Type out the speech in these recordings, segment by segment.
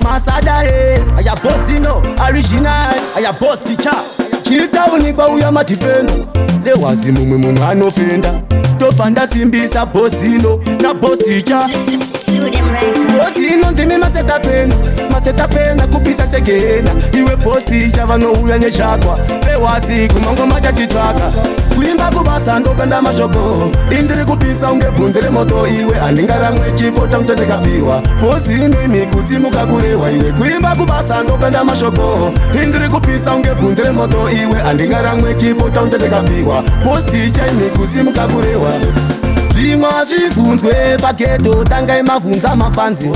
Masadare, aya bossino, original, aya boss teacher. Chita unikwa uya matifendo. Lewazi mumwe munu anofenda. Tofanda simbisa bossino, na boss teacher. Bossino ndimi maseta pena kupisa segena. Iwe boss teacher vano uya neshakwa. Lewazi kumango majatitwaka. Kuimba kubasa ndokanda mashoko. Indiri kupisa ungebundire moto iwe. Andingaramwe chipo chamtendeka piwa. Bossino imikuzimu kakurewa iwe. Kuimba kubasa ndokanda mashoko. Indiri kupisa ungebundire moto iwe. Andingaramwe chipo chamtendeka piwa. Boss teacher imikuzimu kakurewa. Zvimwa zvifunzwe pageto tangai mavunza mafanzi.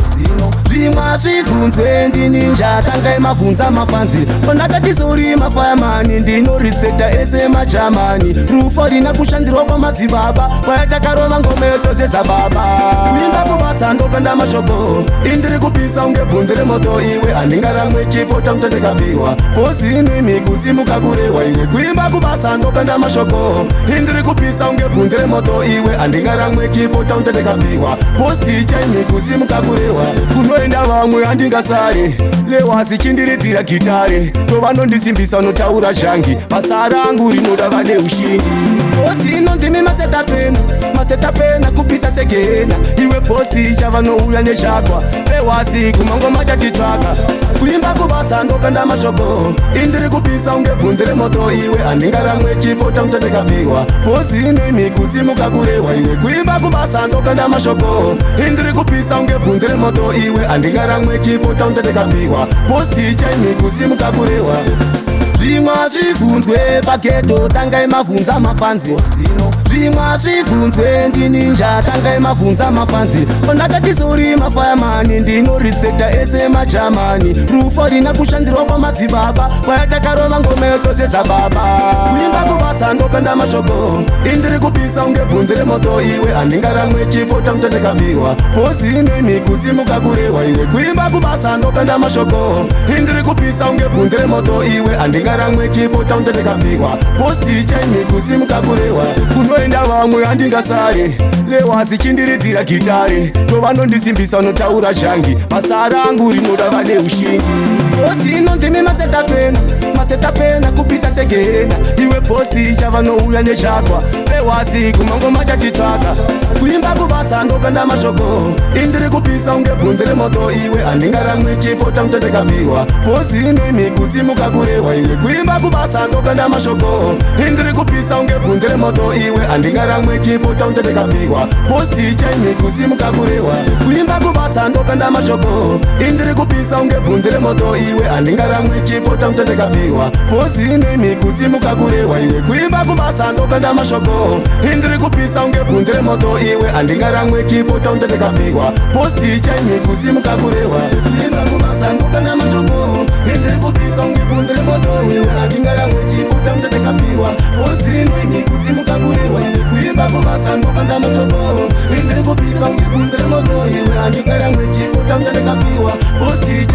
Zvimwa zvifunzwe ndininja tangai mavunza mafanzi. Ondakatizori mafayamani ndino respekta ese majamani. Rufo rina kushandirwa kwa madzibaba kwayatakarova ngometo zezababa. Kuimba kubasa ndokanda mashoko. Indiri kupisa ungebundire moto iwe. Andingaramwe chipo chamtendeka piwa. Bossino imikuzimu kakurewa iwe. Kuimba kubasa ndokanda mashoko. Indiri kupisa ungebundire moto iwe. Andingaramwe chipo chamtendeka piwa. Boss teacher imikuzimu kakurewa. Kunoenda vamwe handingasare. Lewazi chindiridzira gitare. Ndovanondisimbisa notaura zhangi. Basa rangu rinoda vane ushingi. Bossino ndimi maseta pena kupisa segena. Iwe boss teacher vanouya neshakwa. Lewazi kumango majatitwaka. Kuimba kubasa ndokanda mashoko. Indiri kupisa ungebundire moto iwe. Andingaramwe chipo chamtendeka piwa. Bossino imikuzimu kakurewa iwe. Kuimba kubasa ndokanda mashoko. Indiri kupisa ungebundire moto iwe. Andingaramwe chipo chamtendeka piwa. Boss teacher imikuzimu kakurewa. Zvimwa zvifunzwe pageto tangai mavunza mafanzi. Zvimwa zvifunzwe ndininja tangai mavunza mafanzi. Ondakatizori mafayamani ndino respekta ese majamani. Rufo rina kushandirwa kwa madzibaba kwayatakarova ngometo zezababa. Kuimba kubasa ndokanda mashoko. Indiri kupisa ungebundire moto iwe. Andingaramwe chipo chamtendeka piwa. Bossino imikuzimu kakurewa iwe. Kuimba kubasa ndokanda mashoko. Indiri kupisa ungebundire moto iwe. Andingaramwe chipo chamtendeka piwa. Boss teacher imikuzimu kakurewa. Kunoenda vamwe handingasare. Lewazi chindiridzira gitare. Ndovanondisimbisa notaura zhangi. Basa rangu rinoda vane ushingi. Bossino ndimi maseta pena kupisa segena. Iwe boss teacher vanouya neshakwa. Lewazi kumango majatitwaka. Kuimba kubasa ndokanda mashoko. Indiri kupisa ungebundire moto iwe. Andingaramwe chipo chamtendeka piwa. Bossino imikuzimu kakurewa iwe. Kuimba kubasa ndokanda mashoko. Indiri kupisa ungebundire moto iwe. Andingaramwe chipo chamtendeka piwa. Boss teacher imikuzimu kakurewa. Kuimba kubasa ndokanda mashoko. Indiri kupisa ungebundire moto iwe. Andingaramwe chipo chamtendeka piwa. Bossino imikuzimu kakurewa iwe. Kuimba kubasa ndokanda mashoko. Indiri kupisa ungebundire moto iwe. Andingaramwe chipo chamtendeka piwa. Boss teacher imikuzimu kakurewa. Kuimba kubasa ndokanda mashoko. Indiri kupisa ungebundire moto iwe. Andingaramwe chipo chamtendeka piwa. Bossino imikuzimu kakurewa iwe. Kuimba kubasa ndokanda mashoko. Indiri kupisa ungebundire moto iwe. Andingaramwe chipo chamtendeka piwa. Boss teacher